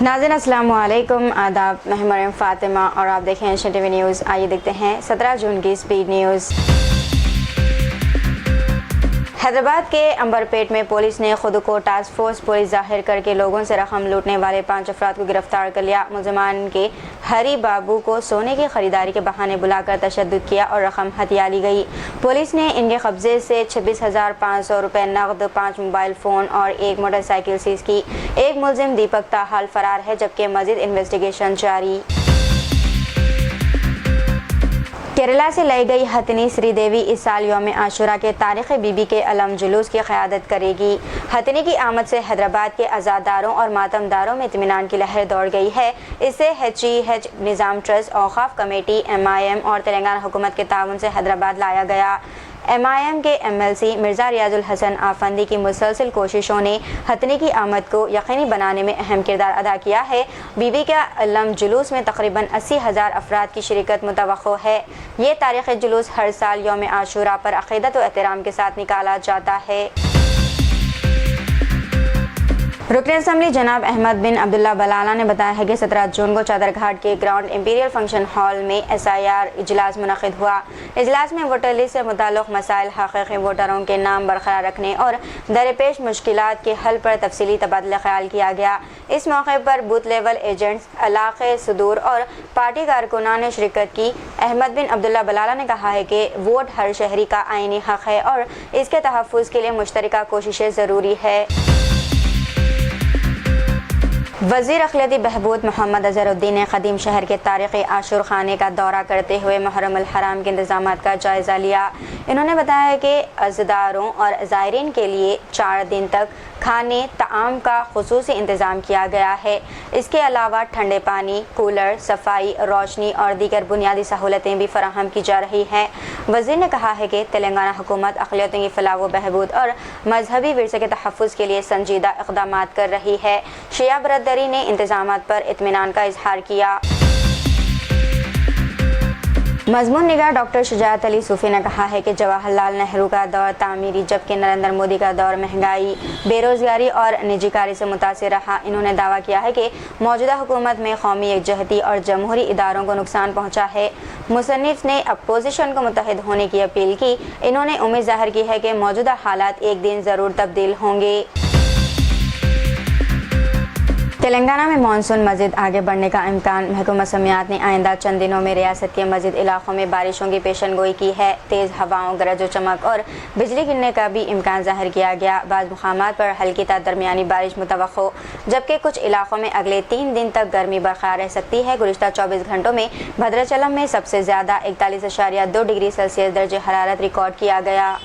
नाज़रीन अस्सलामु अलैकुम, आदाब। मैं मरियम फ़ातिमा और आप देखें एशियन टीवी न्यूज़। आइए देखते हैं 17 जून की स्पीड न्यूज़। हैदराबाद के अंबरपेट में पुलिस ने खुद को टास्क फोर्स पुलिस जाहिर करके लोगों से रकम लूटने वाले 5 अफराद को गिरफ्तार कर लिया। मुलजमान के हरी बाबू को सोने की खरीदारी के बहाने बुलाकर तशद्दुद किया और रकम हथिया ली गई। पुलिस ने इनके कब्जे से 26,500 रुपये नकद, 5 मोबाइल फ़ोन और 1 मोटरसाइकिल सीज की। एक मुलजिम दीपक ताहाल फरार है, जबकि मजीद इन्वेस्टिगेशन जारी। केरला से लाई गई हथनी श्रीदेवी इस साल यौम आशुरा के तारीख़ बीबी के अलम जुलूस की क़यादत करेगी। हथनी की आमद से हैदराबाद के आज़ादारों और मातमदारों में इत्मीनान की लहर दौड़ गई है। इससे HEH निज़ाम ट्रस्ट, औक़ाफ़ कमेटी, MIM और तेलंगाना हुकूमत के ताउन से हैदराबाद लाया गया। MIM के MLC मिर्ज़ा रियाजुल हसन आफंदी की मुसलसल कोशिशों ने हथनी की आमद को यकीनी बनाने में अहम किरदार अदा किया है। बीबी का अलम जुलूस में तकरीबन 80,000 अफराद की शिरकत मुतवक्को है। ये तारीख़ी जुलूस हर साल यौम आशुरा पर अक़ीदत व एहतराम के साथ निकाला जाता है। रुकन असम्बली जनाब अहमद बिन अब्दुल्ला बलाला ने बताया है कि 17 जून को चादरघाट के ग्राउंड इंपीरियल फंक्शन हॉल में SIR इजलास मुनक़िद हुआ। इजलास में वोटर लिस्ट से मुताल्लिक़ मसाइल, हक़ीक़ी वोटरों के नाम बरकरार रखने और दरपेश मुश्किलात के हल पर तफसीली तबादला ख्याल किया गया। इस मौके पर बूथ लेवल एजेंट्स, इलाक़े सदूर और पार्टी कारकुनान ने शिरकत की। अहमद बिन अब्दुल्ला बलाला ने कहा है कि वोट हर शहरी का आईनी हक़ है और इसके तहफ़्फ़ुज़ के लिए मुश्तरका कोशिशें ज़रूरी है। वज़ीर अक़लियती बहबूद मोहम्मद अज़हरुद्दीन ने क़दीम शहर के तारीख़ी आशूर खाने का दौरा करते हुए मुहर्रम अल हराम के इंतज़ामात का जायज़ा लिया। इन्होंने बताया कि अज़दारों और ज़ायरीन के लिए 4 दिन तक खाने ताम का ख़ुसूसी इंतज़ाम किया गया है। इसके अलावा ठंडे पानी, कूलर, सफाई, रोशनी और दीगर बुनियादी सहूलतें भी फराहम की जा रही हैं। वज़ीर ने कहा है कि तेलंगाना हुकूमत अक़लियतों की फ़लाह व बहबूद और मजहबी विरसे के तहफ़्फ़ुज़ के लिए संजीदा इक़दामात कर रही है। शिया बरदरी ने इंतज़ामात पर इत्मीनान का इज़हार किया। मज़मून निगार डॉक्टर शुजाअत अली सूफ़ी ने कहा है कि जवाहरलाल नेहरू का दौर तामीरी, जबकि नरेंद्र मोदी का दौर महंगाई, बेरोज़गारी और निजीकारी से मुतासिर रहा। इन्होंने दावा किया है कि मौजूदा हुकूमत में कौमी यकजहती और जमहूरी इदारों को नुकसान पहुँचा है। मुसन्निफ़ ने अपोजिशन को मुत्तहिद होने की अपील की। इन्होंने उम्मीद ज़ाहिर की है कि मौजूदा हालात एक दिन ज़रूर तब्दील होंगे। तेलंगाना में मानसून मज़ीद आगे बढ़ने का इम्कान। महकमा मौसमियात ने आइंदा चंद दिनों में रियासत के मज़ीद इलाक़ों में बारिशों की पेशन गोई की है। तेज़ हवाओं, गरज व चमक और बिजली गिरने का भी इम्कान ज़ाहिर किया गया। बाज़ मुक़ामात पर हल्की ता दरमियानी बारिश मुतवक्को, जबकि कुछ इलाक़ों में अगले 3 दिन तक गर्मी बरक़रार रह सकती है। गुज़िश्ता 24 घंटों में भद्राचलम में सबसे ज़्यादा 41.2 डिग्री सेल्सियस दर्जे हरारत रिकॉर्ड किया गया।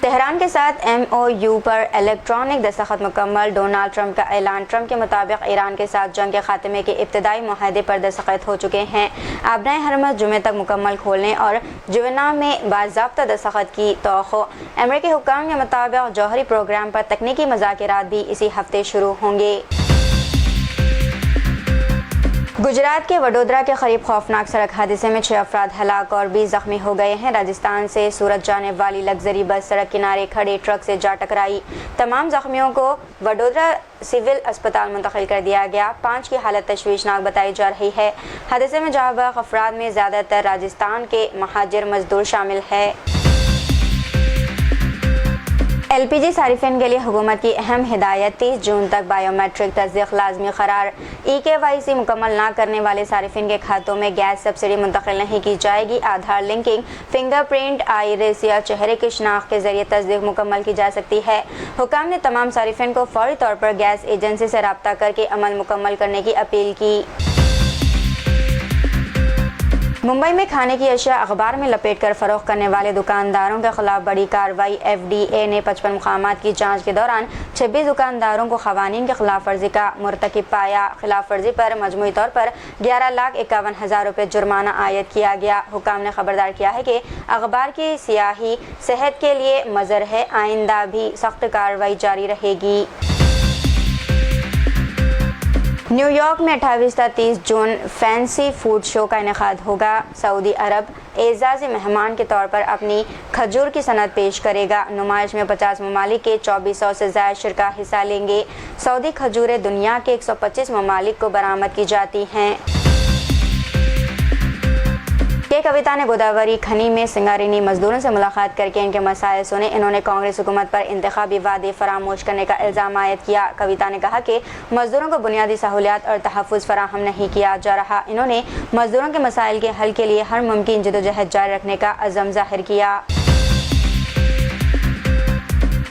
तेहरान के साथ MOU पर इलेक्ट्रॉनिक दस्तखत मुकम्मल। डोनाल्ड ट्रंप का ऐलान। ट्रंप के मुताबिक ईरान के साथ जंग के खात्मे के इब्तदाई मुआहदे पर दस्तखत हो चुके हैं। आबनाए हरमज़ जुमे तक मुकम्मल खोलने और जुवेना में बाज़ाब्ता दस्तखत की तौक़्क़ो। अमेरिकी हुक्काम के मुताबिक जौहरी प्रोग्राम पर तकनीकी मुज़ाकरात भी इसी हफ्ते शुरू होंगे। गुजरात के वडोदरा के करीब खौफनाक सड़क हादसे में 6 अफराद हलाक और 20 ज़ख्मी हो गए हैं। राजस्थान से सूरत जाने वाली लग्जरी बस सड़क किनारे खड़े ट्रक से जा टकराई। तमाम ज़ख्मियों को वडोदरा सिविल अस्पताल मुंतकिल कर दिया गया। 5 की हालत तशवीशनाक बताई जा रही है। हादसे में जाँ बहक अफराद में ज़्यादातर राजस्थान के महाजिर मजदूर शामिल है। LPG सारिफिन के लिए हुकूमत की अहम हिदायत। 30 जून तक बायोमेट्रिक तस्दीक लाजमी करार। EKYC मुकम्मल ना करने वाले सारिफिन के खातों में गैस सब्सिडी मुंतकिल नहीं की जाएगी। आधार लिंकिंग, फिंगरप्रिंट, आइरिस या चेहरे की शनाख्त के जरिए तस्दीक मुकम्मल की जा सकती है। हुकाम ने तमाम सारिफिन को फौरी तौर पर गैस एजेंसी से रब्ता करके अमल मुकम्मल करने की अपील की। मुंबई में खाने की अशिया अखबार में लपेट कर फरोख्त करने वाले दुकानदारों के खिलाफ बड़ी कार्रवाई। FDA ने 55 मुकामात की जांच के दौरान 26 दुकानदारों को क़वानीन की खिलाफ वर्जी का मुर्तकिब पाया। खिलाफ वर्जी पर मजमूई तौर पर 11,51,000 रुपये जुर्माना आयद किया गया। हुकाम ने खबरदार किया है कि अखबार की सियाही सेहत के लिए मज़र है। आइंदा भी सख्त कार्रवाई जारी रहेगी। न्यू यॉर्क में 28 से 30 जून फैंसी फूड शो का इनेकाद होगा। सऊदी अरब एजाज़ी मेहमान के तौर पर अपनी खजूर की सनत पेश करेगा। नुमाइश में 50 ममालिक के 2400 से ज़ायद शिरका हिस्सा लेंगे। सऊदी खजूरें दुनिया के 125 ममालिक को बरामद की जाती हैं। के कविता ने गोदावरी खनी में सिंगारिनी मजदूरों से मुलाकात करके इनके मसाइल सुने। इन्होंने कांग्रेस हुकूमत पर इंतखाबी वादे फरामोश करने का इल्ज़ाम आयद किया। कविता ने कहा कि मजदूरों को बुनियादी सहूलियात और तहफ़्फ़ुज़ फराहम नहीं किया जा रहा। इन्होंने मजदूरों के मसाइल के हल के लिए हर मुमकिन जदोजहद जारी रखने का अज़म ज़ाहिर किया।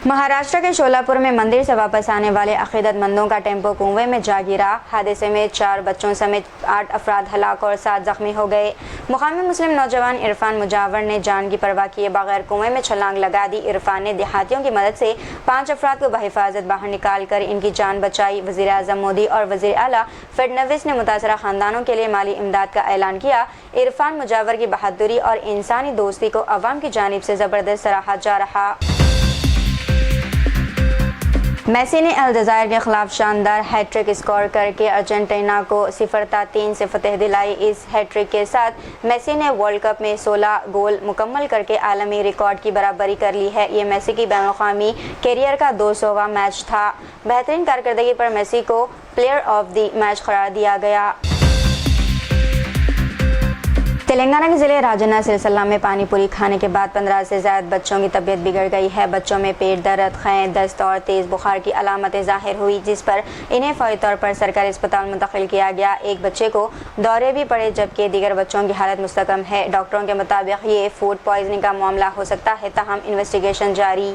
महाराष्ट्र के शोलापुर में मंदिर से वापस आने वाले अकीदतमंदों का टेम्पो कुएं में जा गिरा। हादसे में 4 बच्चों समेत 8 अफराद हलाक और 7 जख्मी हो गए। मुकामी मुस्लिम नौजवान इरफान मुजावर ने जान की परवाह किए बगैर कुएं में छलांग लगा दी। इरफान ने देहातियों की मदद से 5 अफराद को बहिफाजत बाहर निकाल कर इनकी जान बचाई। वज़ीर आज़म मोदी और वज़ीर आला फडणवीस ने मुतासरा खानदानों के लिए माली इमदाद का ऐलान किया। इरफान मुजावर की बहादुरी और इंसानी दोस्ती को अवाम की जानिब से ज़बरदस्त सराहा जा रहा। मेसी ने अल्जायर के खिलाफ शानदार हैट्रिक स्कोर करके अर्जेंटीना को 0-3 से फतह दिलाई। इस हैट्रिक के साथ मेसी ने वर्ल्ड कप में 16 गोल मुकम्मल करके आलमी रिकॉर्ड की बराबरी कर ली है। ये मेसी की बैनुल-अक़वामी कैरियर का 200वां मैच था। बेहतरीन कारकर्दगी पर मेसी को प्लेयर ऑफ द मैच करार दिया गया। तेलंगाना के ज़िले राजन्ना सिलसिला में पानी पूरी खाने के बाद 15 से ज़्यादा बच्चों की तबीयत बिगड़ गई है। बच्चों में पेट दर्द, खैं, दस्त और तेज़ बुखार की अलामतें ज़ाहिर हुई, जिस पर इन्हें फ़ौरी तौर पर सरकारी अस्पताल मुंतकिल किया गया। एक बच्चे को दौरे भी पड़े जबकि दीगर बच्चों की हालत मुस्तकम है। डॉक्टरों के मुताबिक ये फूड पॉइजनिंग का मामला हो सकता है, ताहम इन्वेस्टिगेशन जारी।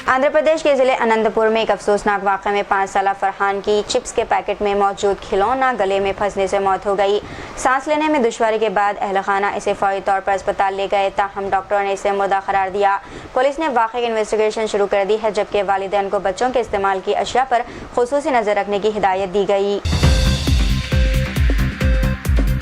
आंध्र प्रदेश के ज़िले अनंतपुर में एक अफसोसनाक वाक़े में 5 साला फरहान की चिप्स के पैकेट में मौजूद खिलौना गले में फंसने से मौत हो गई। सांस लेने में दुश्वारी के बाद अहल खाना इसे फौरी तौर पर अस्पताल ले गए, ताहम डॉक्टरों ने इसे मुर्दा करार दिया। पुलिस ने वाक़े की इन्वेस्टिगेशन शुरू कर दी है, जबकि वालिदैन को बच्चों के इस्तेमाल की अशिया पर खुसूसी नज़र रखने की हिदायत दी गई।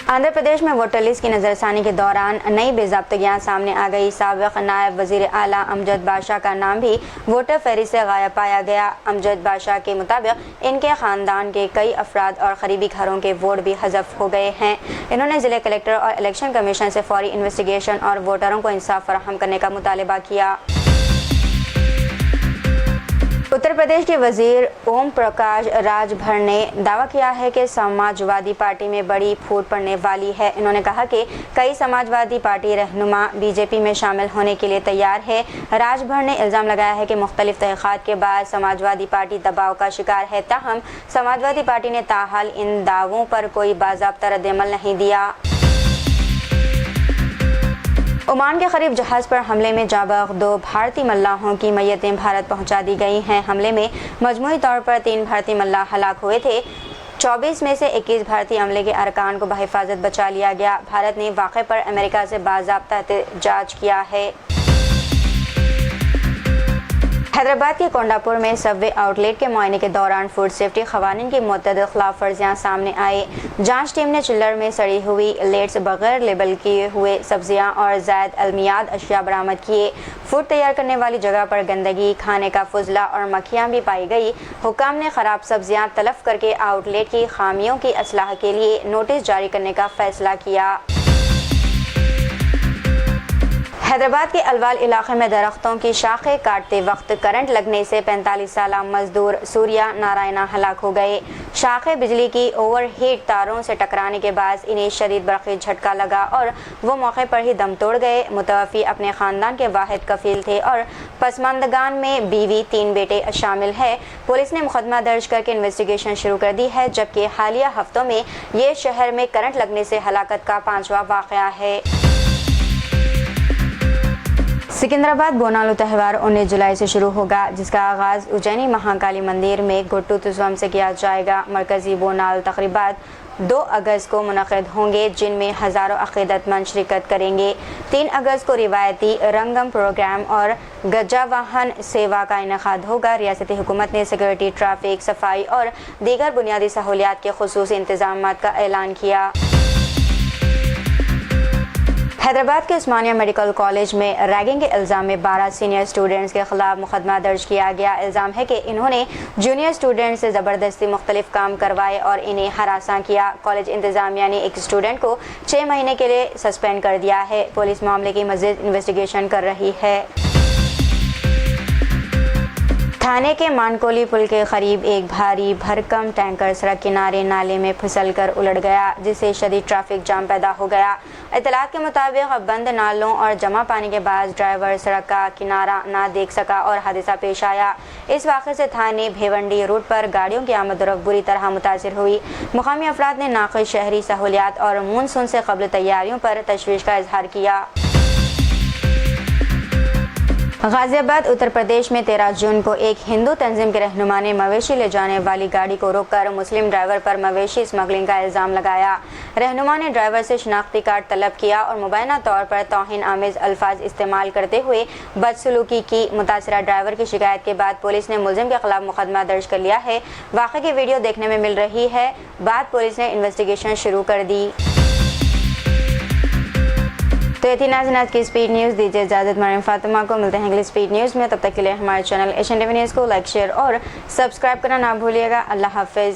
आंध्र प्रदेश में वोटर लिस्ट की नज़रसानी के दौरान नई बेज़ाब्तगियाँ सामने आ गई। साबिक़ नायब वज़ीर आला अमजद बादशाह का नाम भी वोटर फहरिस्त से गायब पाया गया। अमजद बादशाह के मुताबिक इनके ख़ानदान के कई अफराद और करीबी घरों के वोट भी हज़फ हो गए हैं। इन्होंने ज़िले कलेक्टर और इलेक्शन कमीशन से फौरी इन्वेस्टिगेशन और वोटरों को इंसाफ फराहम करने का मुतालबा किया। उत्तर प्रदेश के वजीर ओम प्रकाश राजभर ने दावा किया है कि समाजवादी पार्टी में बड़ी फूट पड़ने वाली है। इन्होंने कहा कि कई समाजवादी पार्टी रहनुमा बीजेपी में शामिल होने के लिए तैयार है। राजभर ने इल्ज़ाम लगाया है कि मुख्तलिफ तहक़ीक़ात के बाद समाजवादी पार्टी दबाव का शिकार है, ताहम समाजवादी पार्टी ने ताहाल इन दावों पर कोई बाज़ाब्ता रद्द-ए-अमल नहीं दिया। ओमान के करीब जहाज़ पर हमले में जाबाग 2 भारतीय मल्लाहों की मैयतें भारत पहुंचा दी गई हैं। हमले में मजमूई तौर पर 3 भारतीय मल्लाह हलाक हुए थे। 24 में से 21 भारतीय अमले के अरकान को बहिफाजत बचा लिया गया। भारत ने वाक़े पर अमेरिका से बाज़ाब्ता एहतजाज किया है। हैदराबाद के कोंडापुर में सबवे आउटलेट के मुआयने के दौरान फूड सेफ्टी क़वानीन की मुतअद्दिद खिलाफ वर्जियाँ सामने आए। जांच टीम ने चिल्लर में सड़ी हुई लेट्स, बगैर लेबल किए हुए सब्जियां और ज़ायद अलमियाद अशिया बरामद किए। फूड तैयार करने वाली जगह पर गंदगी, खाने का फुजला और मक्खियाँ भी पाई गई। हुकाम ने ख़राब सब्जियां तलफ करके आउटलेट की खामियों की असलाह के लिए नोटिस जारी करने का फैसला किया। हैदराबाद के अलवाल इलाके में दरख्तों की शाखें काटते वक्त करंट लगने से 45 साला मजदूर सूर्या नारायणा हलाक हो गए। शाखें बिजली की ओवरहीट तारों से टकराने के बाद इन्हें शदीद बरक़ी झटका लगा और वो मौके पर ही दम तोड़ गए। मुतवफ़ी अपने ख़ानदान के वाहिद कफील थे और पसमानदगान में बीवी 3 बेटे शामिल है। पुलिस ने मुकदमा दर्ज करके इन्वेस्टिगेशन शुरू कर दी है, जबकि हालिया हफ्तों में ये शहर में करंट लगने से हलाकत का 5वां वाक़या है। सिकंदराबाद बोनालू त्यौहार 19 जुलाई से शुरू होगा, जिसका आगाज़ उज्जैनी महाकाली मंदिर में गुट्टूत्सवम से किया जाएगा। मरकज़ी बोनाल तक़रीबात 2 अगस्त को मुनक़िद होंगे, जिनमें हज़ारों अक़ीदतमंद शिरकत करेंगे। 3 अगस्त को रिवायती रंगम प्रोग्राम और गजावाहन सेवा का इनेकाद होगा। रियासती हुकूमत ने सिक्योरिटी, ट्रैफिक, सफाई और दीगर बुनियादी सहूलियात के खुसूसी इंतज़ामात का ऐलान किया। हैदराबाद के उस्मानिया मेडिकल कॉलेज में रैगिंग के इल्ज़ाम में 12 सीनियर स्टूडेंट्स के खिलाफ मुकदमा दर्ज किया गया। इल्ज़ाम है कि इन्होंने जूनियर स्टूडेंट्स से ज़बरदस्ती मुख्तलिफ काम करवाए और इन्हें हरासा किया। कॉलेज इंतज़ामिया ने एक स्टूडेंट को 6 महीने के लिए सस्पेंड कर दिया है। पुलिस मामले की मज़ीद इन्वेस्टिगेशन कर रही है। थाने के मानकोली पुल के करीब एक भारी भरकम टैंकर सड़क किनारे नाले में फिसलकर उलट गया, जिससे शदीद ट्रैफिक जाम पैदा हो गया। इत्तलात के मुताबिक बंद नालों और जमा पानी के बाद ड्राइवर सड़क का किनारा ना देख सका और हादसा पेश आया। इस वाक़े से थाने भेवंडी रूट पर गाड़ियों की आमद-ओ-रफ्त बुरी तरह मुतासिर हुई। मुकामी अफराद ने नाक़िस शहरी सहूलियात और मानसून से कबल तैयारियों पर तशवीश का इजहार किया। गाजियाबाद उत्तर प्रदेश में 13 जून को एक हिंदू तंजीम के रहनुमा ने मवेशी ले जाने वाली गाड़ी को रोककर मुस्लिम ड्राइवर पर मवेशी स्मगलिंग का इल्ज़ाम लगाया। रहनुमा ने ड्राइवर से शनाख्ती कार्ड तलब किया और मुबैना तौर पर तौहीन आमेज अल्फाज इस्तेमाल करते हुए बदसलूकी की। मुतासरा ड्राइवर की शिकायत के बाद पुलिस ने मुलजिम के खिलाफ मुकदमा दर्ज कर लिया है। वाक़े की वीडियो देखने में मिल रही है। बाद पुलिस ने इन्वेस्टिगेशन शुरू कर दी। तो ये थी नाज़रीन आज की स्पीड न्यूज़। दीजिए इजाज़त। मरियम फातिमा को मिलते हैं अगली स्पीड न्यूज़ में। तब तक के लिए हमारे चैनल एशियन टीवी न्यूज़ को लाइक, शेयर और सब्सक्राइब करना ना भूलिएगा। अल्लाह हाफ़िज़।